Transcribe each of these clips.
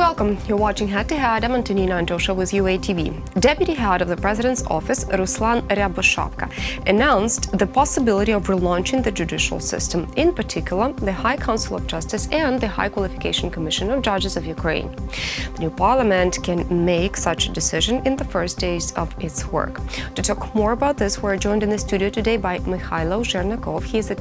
Welcome. You're watching Head to Head. I'm Antonina Antosha with UATV. Deputy Head of the President's Office, Ruslan Ryaboshapka, announced the possibility of relaunching the judicial system, in particular the High Council of Justice and the High Qualification Commission of Judges of Ukraine. The new parliament can make such a decision in the first days of its work. To talk more about this, we're joined in the studio today by Mykhailo Zhernakov. He is the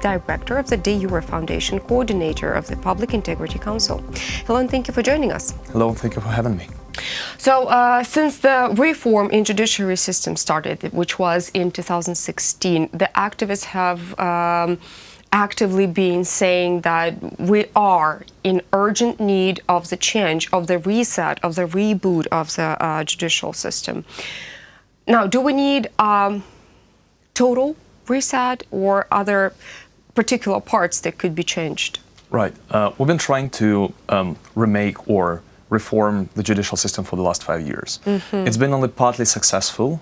director of the DeJure Foundation, coordinator of the Public Integrity Council. Hello, and thank you for joining us. Hello, thank you for having me. So, since the reform in judiciary system started, which was in 2016, the activists have actively been saying that we are in urgent need of the change, of the reset, of the reboot of the judicial system. Now, do we need total reset or other particular parts that could be changed? Right. We've been trying to remake or reform the judicial system for the last 5 years. It's been only partly successful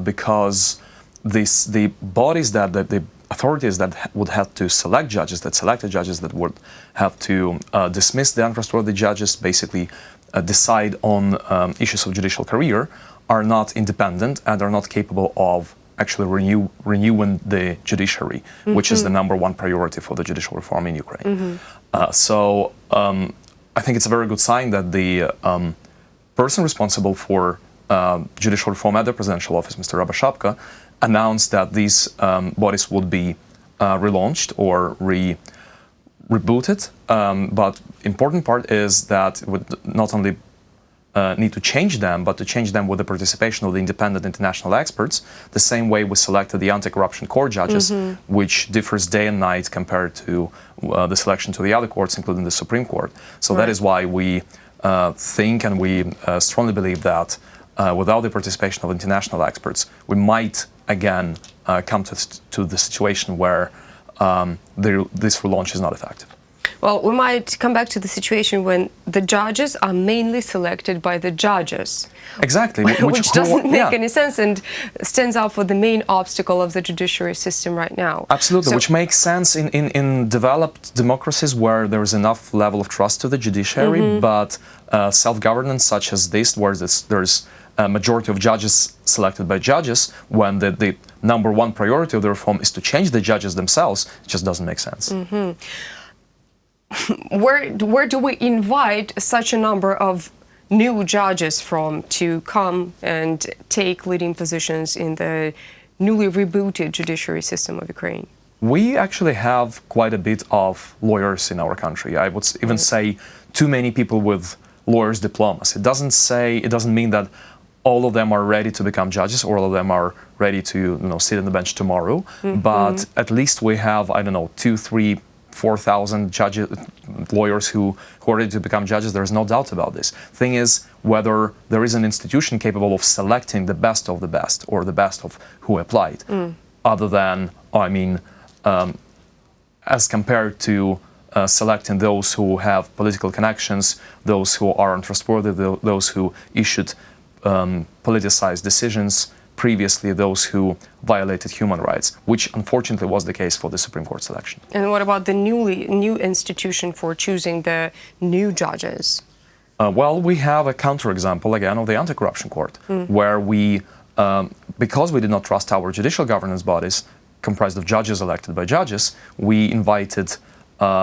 because the bodies the authorities that would have to select judges, that selected judges that would have to dismiss the untrustworthy judges, basically decide on issues of judicial career, are not independent and are not capable of actually renewing the judiciary, which is the #1 priority for the judicial reform in Ukraine. So I think it's a very good sign that the person responsible for judicial reform at the presidential office, Mr. Ryaboshapka, announced that these bodies would be relaunched or rebooted. But important part is that it would not only need to change them, but to change them with the participation of the independent international experts, the same way we selected the anti-corruption court judges, which differs day and night compared to the selection to the other courts, including the Supreme Court. So that is why we think and we strongly believe that without the participation of international experts, we might again come to the situation where this relaunch is not effective. Well, we might come back to the situation when the judges are mainly selected by the judges. Exactly. Which doesn't make any sense and stands out for the main obstacle of the judiciary system right now. Absolutely, which makes sense in developed democracies where there is enough level of trust to the judiciary, but self-governance such as this, where there's a majority of judges selected by judges, when the #1 priority of the reform is to change the judges themselves, it just doesn't make sense. Where do we invite such a number of new judges from to come and take leading positions in the newly rebooted judiciary system of Ukraine? We actually have quite a bit of lawyers in our country. I would even say too many people with lawyers' diplomas. It doesn't mean that all of them are ready to become judges, or all of them are ready to sit on the bench tomorrow. But at least we have, I don't know, 2, 3, 4,000 lawyers who are ready to become judges. There is no doubt about this. Thing is, whether there is an institution capable of selecting the best of the best, or the best of who applied, other than, as compared to selecting those who have political connections, those who are untrustworthy, those who issued politicized decisions, previously those who violated human rights, which unfortunately was the case for the Supreme Court selection. And what about the new institution for choosing the new judges? Well, we have a counterexample again of the anti-corruption court, where we, because we did not trust our judicial governance bodies, comprised of judges elected by judges, we invited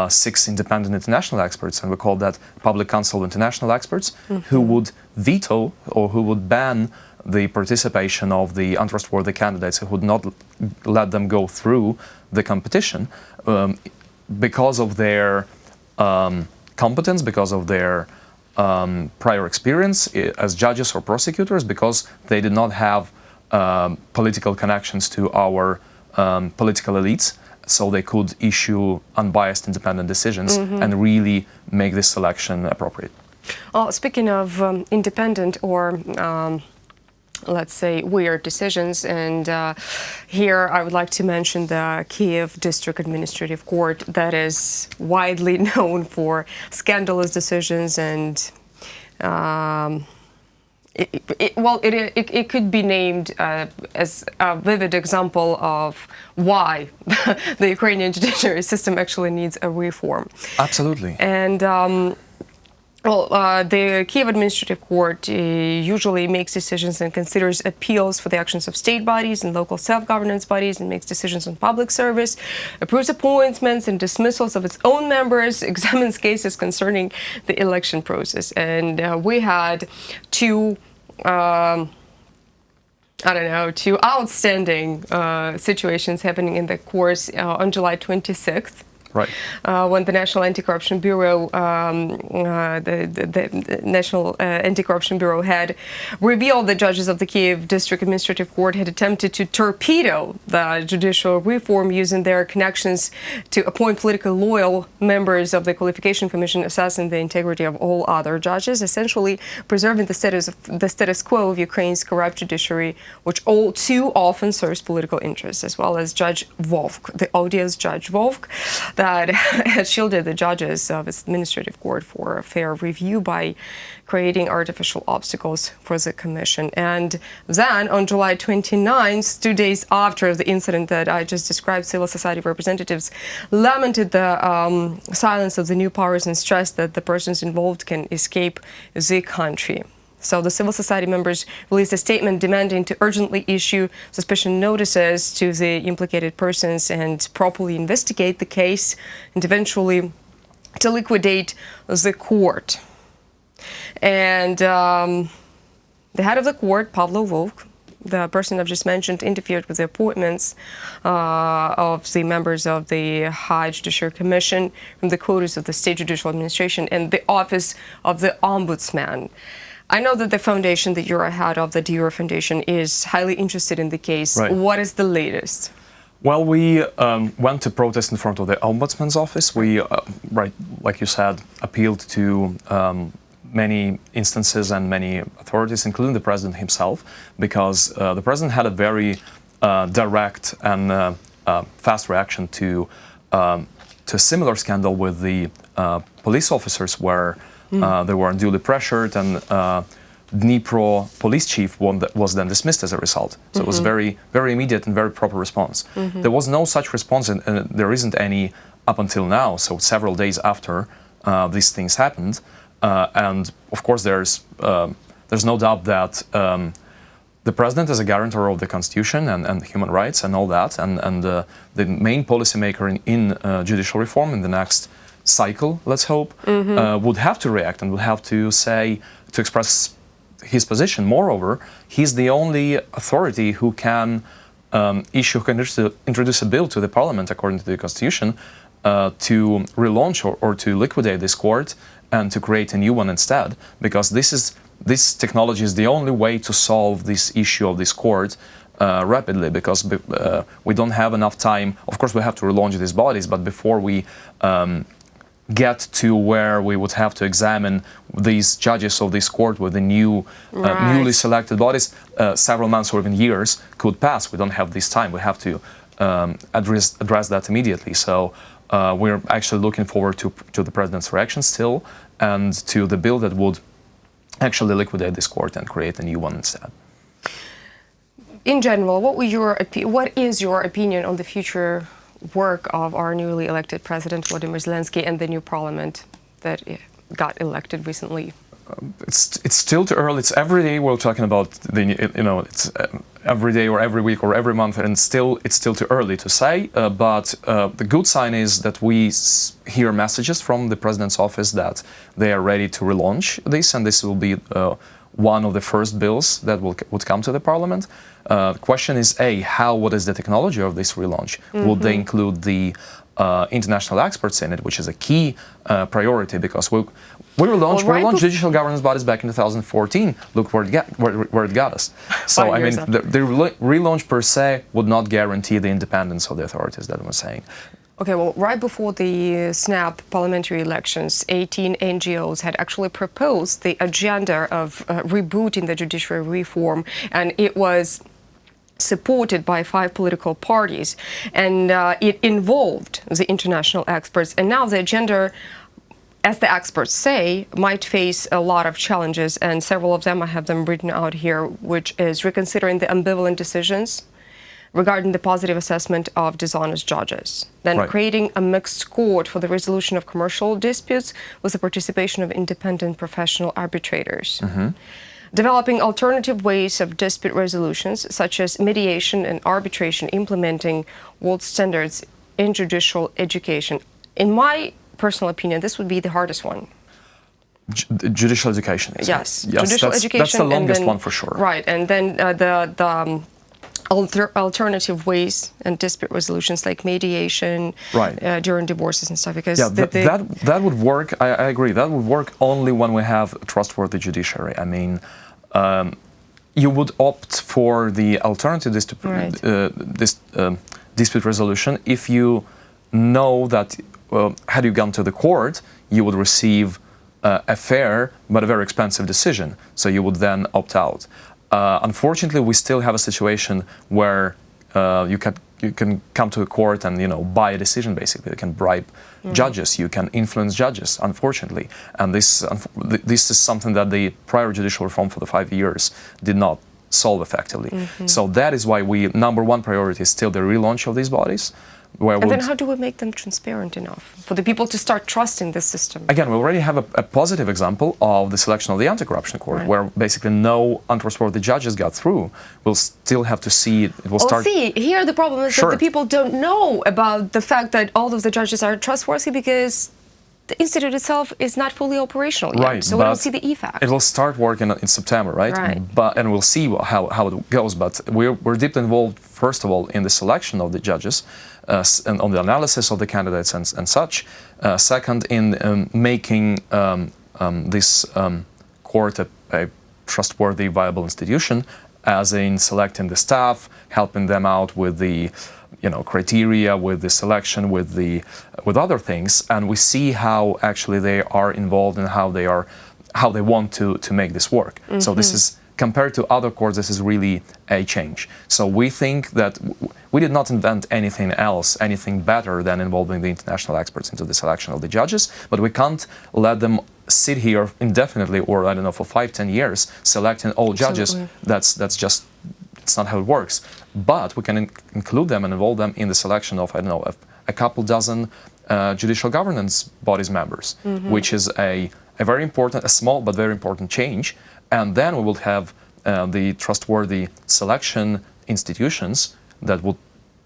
6 independent international experts, and we called that Public Council of International Experts, who would veto or who would ban the participation of the untrustworthy candidates, who would not let them go through the competition because of their competence, because of their prior experience as judges or prosecutors, because they did not have political connections to our political elites, so they could issue unbiased independent decisions and really make this selection appropriate. Speaking of independent or let's say weird decisions, and here I would like to mention the Kiev District Administrative Court that is widely known for scandalous decisions, and it could be named as a vivid example of why the Ukrainian judiciary system actually needs a reform. Absolutely. And Well, the Kiev Administrative Court usually makes decisions and considers appeals for the actions of state bodies and local self-governance bodies, and makes decisions on public service, approves appointments and dismissals of its own members, examines cases concerning the election process. And we had two outstanding situations happening in the course on July 26th. Right. When the National Anti-Corruption Bureau, the National Anti-Corruption Bureau had revealed the judges of the Kiev District Administrative Court had attempted to torpedo the judicial reform using their connections to appoint politically loyal members of the Qualification Commission, assessing the integrity of all other judges, essentially preserving the status quo of Ukraine's corrupt judiciary, which all too often serves political interests, as well as Judge Vovk, the odious Judge Vovk, that has shielded the judges of its administrative court for a fair review by creating artificial obstacles for the commission. And then on July 29th, 2 days after the incident that I just described, civil society representatives lamented the silence of the new powers and stressed that the persons involved can escape the country. So the civil society members released a statement demanding to urgently issue suspicion notices to the implicated persons and properly investigate the case, and eventually to liquidate the court. And the head of the court, Pavlo Vovk, the person I've just mentioned, interfered with the appointments of the members of the High Judiciary Commission from the quotas of the State Judicial Administration and the Office of the Ombudsman. I know that the foundation that you're head of, the DeJure Foundation, is highly interested in the case. Right. What is the latest? Well, we went to protest in front of the Ombudsman's office. We, like you said, appealed to many instances and many authorities, including the president himself, because the president had a very direct and fast reaction to a similar scandal with the police officers, where they were unduly pressured, and Dnipro police chief was then dismissed as a result. So it was very, very immediate and very proper response. There was no such response, and there isn't any up until now. So several days after these things happened, and of course there's no doubt that the president is a guarantor of the Constitution and human rights and all that, and the main policymaker in judicial reform in the next cycle, let's hope, would have to react and would have to express his position. Moreover, he's the only authority who can introduce a bill to the parliament according to the Constitution to relaunch or to liquidate this court and to create a new one instead, because this technology is the only way to solve this issue of this court rapidly, because we don't have enough time. Of course, we have to relaunch these bodies, but before we get to where we would have to examine these judges of this court with the newly selected bodies, several months or even years could pass. We don't have this time. We have to address that immediately. So we're actually looking forward to the president's reaction still, and to the bill that would actually liquidate this court and create a new one instead. In general, what is your opinion on the future work of our newly elected President Volodymyr Zelensky and the new parliament that got elected recently? It's still too early. It's every day we're talking about it's every day or every week or every month, and it's still too early to say. But the good sign is that we hear messages from the president's office that they are ready to relaunch this, and this will be one of the first bills that would come to the parliament. The question is, what is the technology of this relaunch? Would they include the international experts in it, which is a key priority, because we relaunched judicial governance bodies back in 2014. Look where it got us. So I mean, the relaunch per se would not guarantee the independence of the authorities, that I'm saying. Okay, well, right before the snap parliamentary elections, 18 NGOs had actually proposed the agenda of rebooting the judiciary reform, and it was supported by 5 political parties, and it involved the international experts. And now the agenda, as the experts say, might face a lot of challenges, and several of them, I have them written out here, which is reconsidering the ambivalent decisions regarding the positive assessment of dishonest judges. Then Right. creating a mixed court for the resolution of commercial disputes with the participation of independent professional arbitrators. Developing alternative ways of dispute resolutions, such as mediation and arbitration, implementing world standards in judicial education. In my personal opinion, this would be the hardest one. Judicial education. Yes, yes, judicial education. That's the longest and then, one for sure. Right, and then alternative ways and dispute resolutions like mediation during divorces and stuff. Because that would work. I agree. That would work only when we have a trustworthy judiciary. I mean, you would opt for the alternative dispute resolution if you know that had you gone to the court, you would receive a fair but a very expensive decision. So you would then opt out. Unfortunately, we still have a situation where you can come to a court and buy a decision. Basically, you can bribe judges, you can influence judges. Unfortunately, and this is something that the prior judicial reform for the 5 years did not solve effectively. So that is why number one priority is still the relaunch of these bodies. And then how do we make them transparent enough for the people to start trusting the system? Again, we already have a positive example of the selection of the anti-corruption court, where basically no untrustworthy judges got through. We'll still have to see it. Here the problem is that the people don't know about the fact that all of the judges are trustworthy because the institute itself is not fully operational yet. Right, so we don't see the effect. It will start working in September, right? And we'll see how it goes. But we're deeply involved, first of all, in the selection of the judges, and on the analysis of the candidates and such. Second, in making this court a trustworthy, viable institution, as in selecting the staff, helping them out with the criteria, with the selection, with other things, and we see how actually they are involved and how they want to make this work. So this is, compared to other courts, this is really a change. So we think that we did not invent anything else, anything better than involving the international experts into the selection of the judges, but we can't let them sit here indefinitely, or I don't know, for 5-10 years selecting all judges. That's just, it's not how it works. But we can include them and involve them in the selection of, I don't know, a couple dozen judicial governance bodies members, which is a very important, a small but very important change. And then we will have the trustworthy selection institutions that will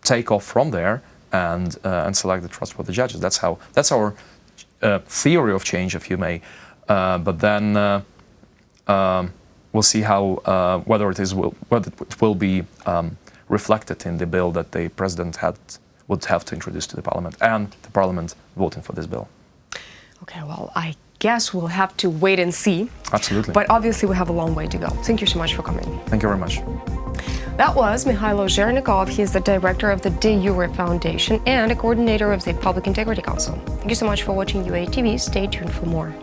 take off from there and select the trustworthy judges. That's our theory of change, if you may. But then we'll see how whether it will be reflected in the bill that the president would have to introduce to the parliament, and the parliament voting for this bill. Okay, well, I guess we'll have to wait and see. Absolutely. But obviously we have a long way to go. Thank you so much for coming. Thank you very much. That was Mykhailo Zhernakov. He is the director of the DeJure Foundation and a coordinator of the Public Integrity Council. Thank you so much for watching UATV. Stay tuned for more.